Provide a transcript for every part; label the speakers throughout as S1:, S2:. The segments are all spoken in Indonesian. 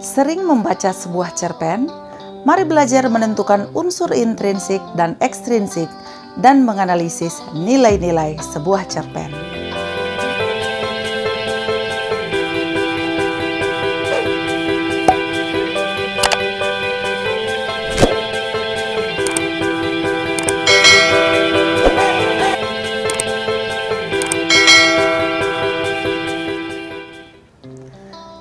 S1: Sering membaca sebuah cerpen? Mari belajar menentukan unsur intrinsik dan ekstrinsik dan menganalisis nilai-nilai sebuah cerpen.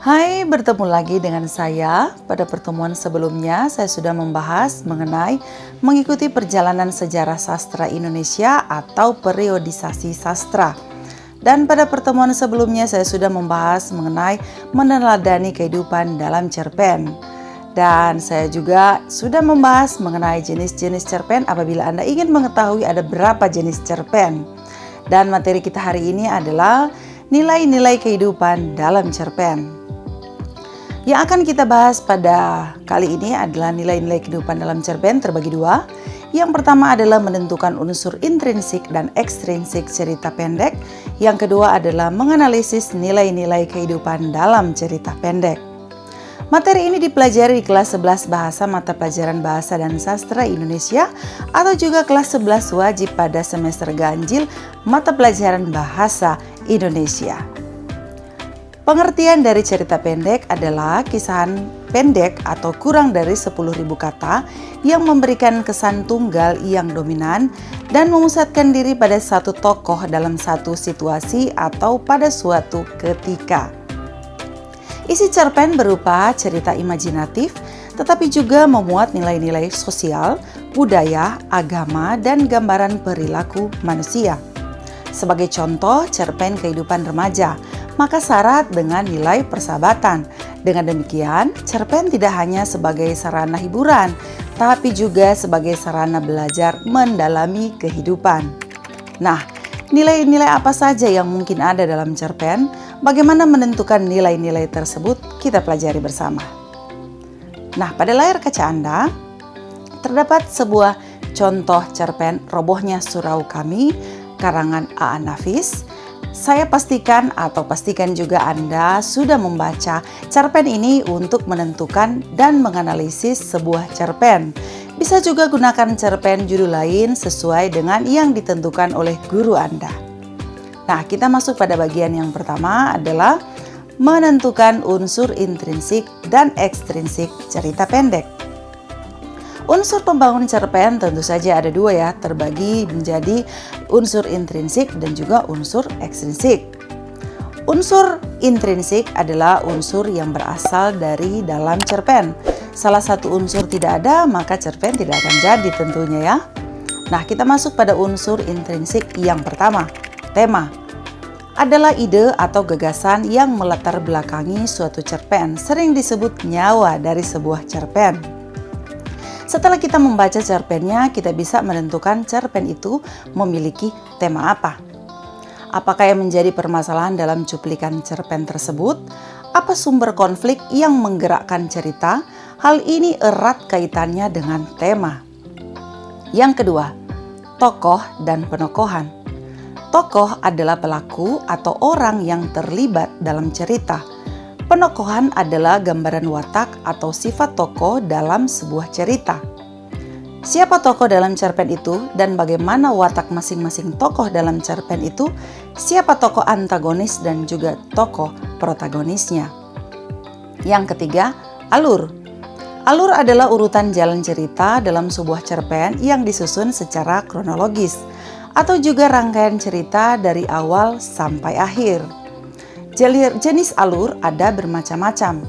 S1: Hai, bertemu lagi dengan saya. Pada pertemuan sebelumnya, saya sudah membahas mengenai mengikuti perjalanan sejarah sastra Indonesia atau periodisasi sastra. Dan pada pertemuan sebelumnya, saya sudah membahas mengenai meneladani kehidupan dalam cerpen. Dan saya juga sudah membahas mengenai jenis-jenis cerpen apabila Anda ingin mengetahui ada berapa jenis cerpen. Dan materi kita hari ini adalah nilai-nilai kehidupan dalam cerpen. Yang akan kita bahas pada kali ini adalah nilai-nilai kehidupan dalam cerpen terbagi dua. Yang pertama adalah menentukan unsur intrinsik dan ekstrinsik cerita pendek. Yang kedua adalah menganalisis nilai-nilai kehidupan dalam cerita pendek. Materi ini dipelajari di kelas 11 bahasa mata pelajaran Bahasa dan Sastra Indonesia atau juga kelas 11 wajib pada semester ganjil mata pelajaran Bahasa Indonesia. Pengertian dari cerita pendek adalah kisahan pendek atau kurang dari 10.000 kata yang memberikan kesan tunggal yang dominan dan memusatkan diri pada satu tokoh dalam satu situasi atau pada suatu ketika. Isi cerpen berupa cerita imajinatif tetapi juga memuat nilai-nilai sosial, budaya, agama, dan gambaran perilaku manusia. Sebagai contoh, cerpen kehidupan remaja, maka syarat dengan nilai persahabatan. Dengan demikian, cerpen tidak hanya sebagai sarana hiburan, tapi juga sebagai sarana belajar mendalami kehidupan. Nah, nilai-nilai apa saja yang mungkin ada dalam cerpen? Bagaimana menentukan nilai-nilai tersebut? Kita pelajari bersama. Nah, pada layar kaca Anda, terdapat sebuah contoh cerpen Robohnya Surau Kami, karangan A.A. Nafis. Saya pastikan juga Anda sudah membaca cerpen ini untuk menentukan dan menganalisis sebuah cerpen. Bisa juga gunakan cerpen judul lain sesuai dengan yang ditentukan oleh guru Anda. Nah, kita masuk pada bagian yang pertama adalah menentukan unsur intrinsik dan ekstrinsik cerita pendek. Unsur pembangun cerpen tentu saja ada dua ya, terbagi menjadi unsur intrinsik dan juga unsur ekstrinsik. Unsur intrinsik adalah unsur yang berasal dari dalam cerpen. Salah satu unsur tidak ada, maka cerpen tidak akan jadi tentunya ya. Nah, kita masuk pada unsur intrinsik yang pertama, tema. Adalah ide atau gagasan yang melatar belakangi suatu cerpen, sering disebut nyawa dari sebuah cerpen. Setelah kita membaca cerpennya, kita bisa menentukan cerpen itu memiliki tema apa. Apakah yang menjadi permasalahan dalam cuplikan cerpen tersebut? Apa sumber konflik yang menggerakkan cerita? Hal ini erat kaitannya dengan tema. Yang kedua, tokoh dan penokohan. Tokoh adalah pelaku atau orang yang terlibat dalam cerita. Penokohan adalah gambaran watak atau sifat tokoh dalam sebuah cerita. Siapa tokoh dalam cerpen itu dan bagaimana watak masing-masing tokoh dalam cerpen itu? Siapa tokoh antagonis dan juga tokoh protagonisnya? Yang ketiga, alur. Alur adalah urutan jalan cerita dalam sebuah cerpen yang disusun secara kronologis atau juga rangkaian cerita dari awal sampai akhir. Jenis alur ada bermacam-macam,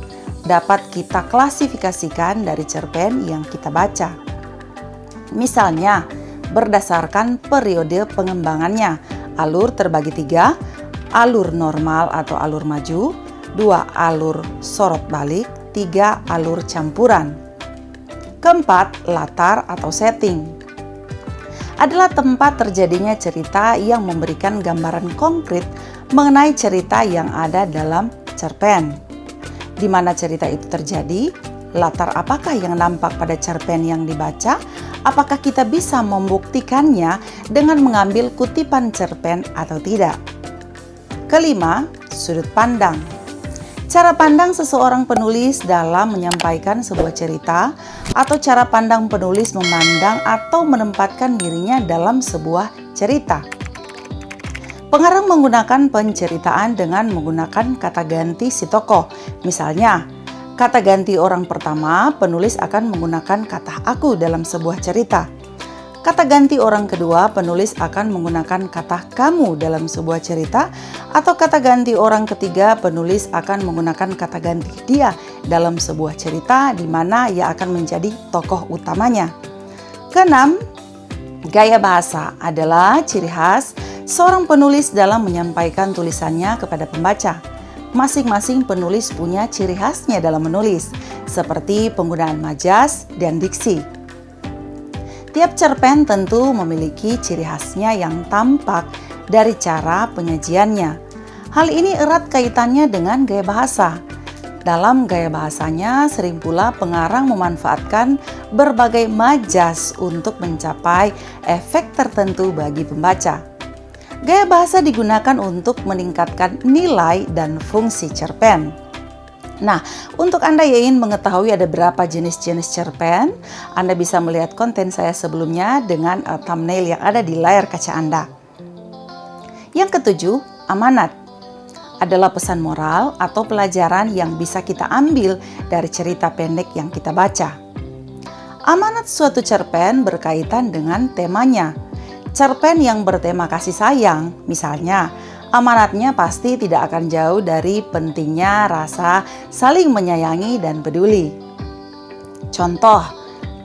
S1: dapat kita klasifikasikan dari cerpen yang kita baca. Misalnya, berdasarkan periode pengembangannya, alur terbagi 3, alur normal atau alur maju, 2 alur sorot balik, 3 alur campuran. Keempat, latar atau setting. Adalah tempat terjadinya cerita yang memberikan gambaran konkret mengenai cerita yang ada dalam cerpen. Di mana cerita itu terjadi, latar apakah yang nampak pada cerpen yang dibaca, apakah kita bisa membuktikannya dengan mengambil kutipan cerpen atau tidak. Kelima, sudut pandang. Cara pandang seseorang penulis dalam menyampaikan sebuah cerita atau cara pandang penulis memandang atau menempatkan dirinya dalam sebuah cerita. Pengarang menggunakan penceritaan dengan menggunakan kata ganti si tokoh. Misalnya, kata ganti orang pertama, penulis akan menggunakan kata aku dalam sebuah cerita. Kata ganti orang kedua, penulis akan menggunakan kata kamu dalam sebuah cerita, atau kata ganti orang ketiga, penulis akan menggunakan kata ganti dia dalam sebuah cerita di mana ia akan menjadi tokoh utamanya. Keenam, gaya bahasa adalah ciri khas seorang penulis dalam menyampaikan tulisannya kepada pembaca. Masing-masing penulis punya ciri khasnya dalam menulis, seperti penggunaan majas dan diksi. Tiap cerpen tentu memiliki ciri khasnya yang tampak dari cara penyajiannya. Hal ini erat kaitannya dengan gaya bahasa. Dalam gaya bahasanya, sering pula pengarang memanfaatkan berbagai majas untuk mencapai efek tertentu bagi pembaca. Gaya bahasa digunakan untuk meningkatkan nilai dan fungsi cerpen. Nah, untuk Anda yang ingin mengetahui ada berapa jenis-jenis cerpen, Anda bisa melihat konten saya sebelumnya dengan thumbnail yang ada di layar kaca Anda. Yang ketujuh, amanat adalah pesan moral atau pelajaran yang bisa kita ambil dari cerita pendek yang kita baca. Amanat suatu cerpen berkaitan dengan temanya. Cerpen yang bertema kasih sayang, misalnya, amanatnya pasti tidak akan jauh dari pentingnya rasa saling menyayangi dan peduli. Contoh,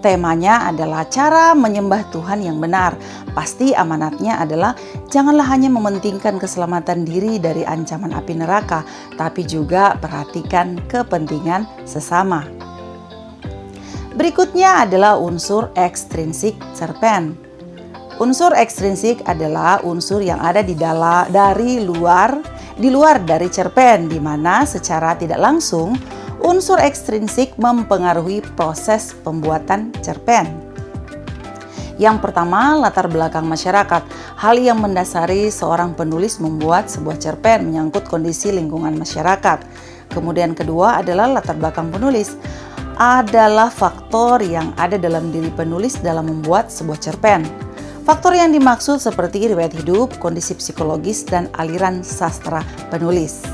S1: temanya adalah cara menyembah Tuhan yang benar. Pasti amanatnya adalah janganlah hanya mementingkan keselamatan diri dari ancaman api neraka, tapi juga perhatikan kepentingan sesama. Berikutnya adalah unsur ekstrinsik cerpen. Unsur ekstrinsik adalah unsur yang ada di luar dari cerpen, di mana secara tidak langsung unsur ekstrinsik mempengaruhi proses pembuatan cerpen. Yang pertama, latar belakang masyarakat. Hal yang mendasari seorang penulis membuat sebuah cerpen menyangkut kondisi lingkungan masyarakat. Kemudian kedua adalah latar belakang penulis. Adalah faktor yang ada dalam diri penulis dalam membuat sebuah cerpen. Faktor yang dimaksud seperti riwayat hidup, kondisi psikologis, dan aliran sastra penulis.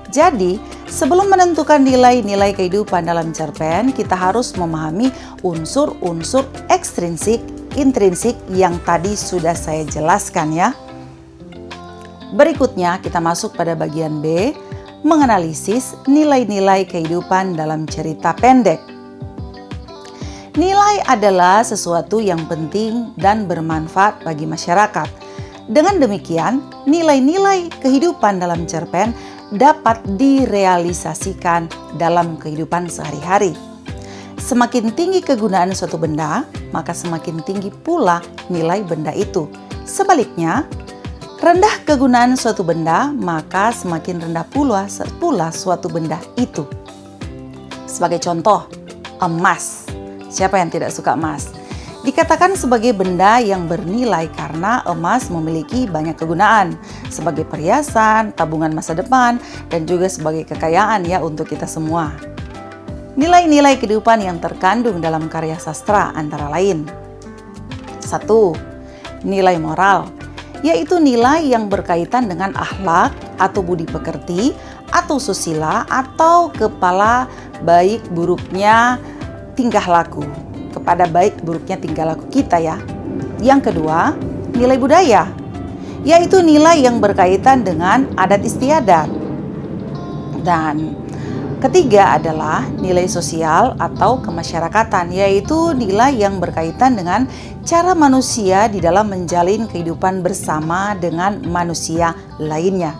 S1: Jadi, sebelum menentukan nilai-nilai kehidupan dalam cerpen, kita harus memahami unsur-unsur ekstrinsik, intrinsik yang tadi sudah saya jelaskan ya. Berikutnya kita masuk pada bagian B, menganalisis nilai-nilai kehidupan dalam cerita pendek. Nilai adalah sesuatu yang penting dan bermanfaat bagi masyarakat. Dengan demikian, nilai-nilai kehidupan dalam cerpen dapat direalisasikan dalam kehidupan sehari-hari. Semakin tinggi kegunaan suatu benda, maka semakin tinggi pula nilai benda itu. Sebaliknya, rendah kegunaan suatu benda, maka semakin rendah pula suatu benda itu. Sebagai contoh, emas. Siapa yang tidak suka emas? Dikatakan sebagai benda yang bernilai karena emas memiliki banyak kegunaan sebagai perhiasan, tabungan masa depan, dan juga sebagai kekayaan ya untuk kita semua. Nilai-nilai kehidupan yang terkandung dalam karya sastra antara lain. 1. Nilai moral, yaitu nilai yang berkaitan dengan akhlak atau budi pekerti atau susila atau kepala baik buruknya tingkah laku, kepada baik buruknya tingkah laku kita ya. Yang kedua, nilai budaya, yaitu nilai yang berkaitan dengan adat istiadat. Dan ketiga adalah nilai sosial atau kemasyarakatan, yaitu nilai yang berkaitan dengan cara manusia di dalam menjalin kehidupan bersama dengan manusia lainnya.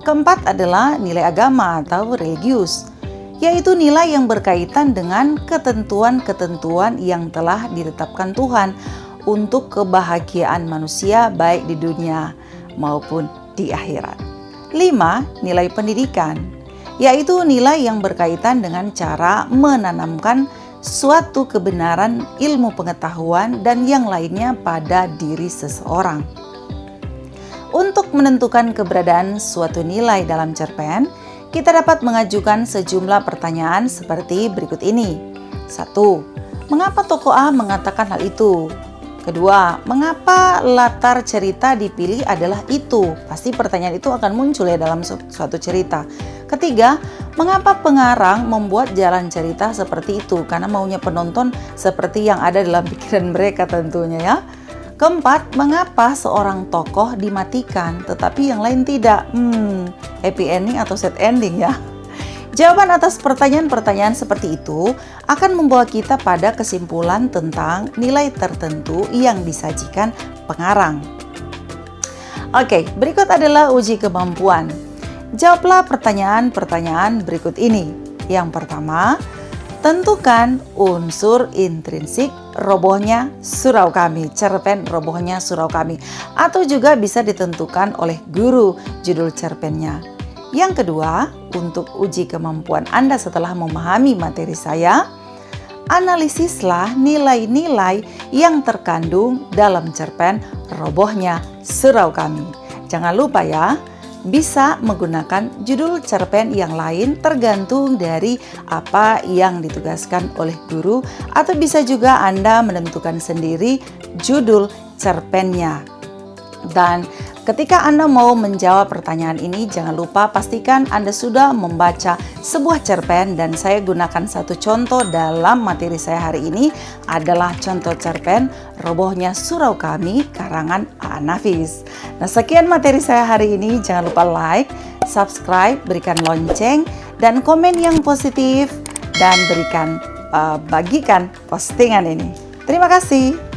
S1: Keempat adalah nilai agama atau religius, yaitu nilai yang berkaitan dengan ketentuan-ketentuan yang telah ditetapkan Tuhan untuk kebahagiaan manusia baik di dunia maupun di akhirat. 5. Nilai pendidikan, yaitu nilai yang berkaitan dengan cara menanamkan suatu kebenaran ilmu pengetahuan dan yang lainnya pada diri seseorang. Untuk menentukan keberadaan suatu nilai dalam cerpen, Kita dapat mengajukan sejumlah pertanyaan seperti berikut ini. 1. Mengapa tokoh A mengatakan hal itu? Kedua, mengapa latar cerita dipilih adalah itu? Pasti pertanyaan itu akan muncul ya dalam suatu cerita. Ketiga, mengapa pengarang membuat jalan cerita seperti itu? Karena maunya penonton seperti yang ada dalam pikiran mereka tentunya ya. Keempat, mengapa seorang tokoh dimatikan tetapi yang lain tidak? Happy ending atau sad ending ya? Jawaban atas pertanyaan-pertanyaan seperti itu akan membawa kita pada kesimpulan tentang nilai tertentu yang disajikan pengarang. Oke, berikut adalah uji kemampuan. Jawablah pertanyaan-pertanyaan berikut ini. Yang pertama, tentukan unsur intrinsik robohnya surau kami, cerpen robohnya surau kami, atau juga bisa ditentukan oleh guru judul cerpennya. Yang kedua, untuk uji kemampuan Anda setelah memahami materi saya, analisislah nilai-nilai yang terkandung dalam cerpen robohnya surau kami. Jangan lupa ya, bisa menggunakan judul cerpen yang lain tergantung dari apa yang ditugaskan oleh guru, atau bisa juga Anda menentukan sendiri judul cerpennya. Dan ketika Anda mau menjawab pertanyaan ini, jangan lupa pastikan Anda sudah membaca sebuah cerpen, dan saya gunakan satu contoh dalam materi saya hari ini adalah contoh cerpen Robohnya Surau Kami karangan A. Nafis. Nah, sekian materi saya hari ini. Jangan lupa like, subscribe, berikan lonceng, dan komen yang positif, dan bagikan postingan ini. Terima kasih.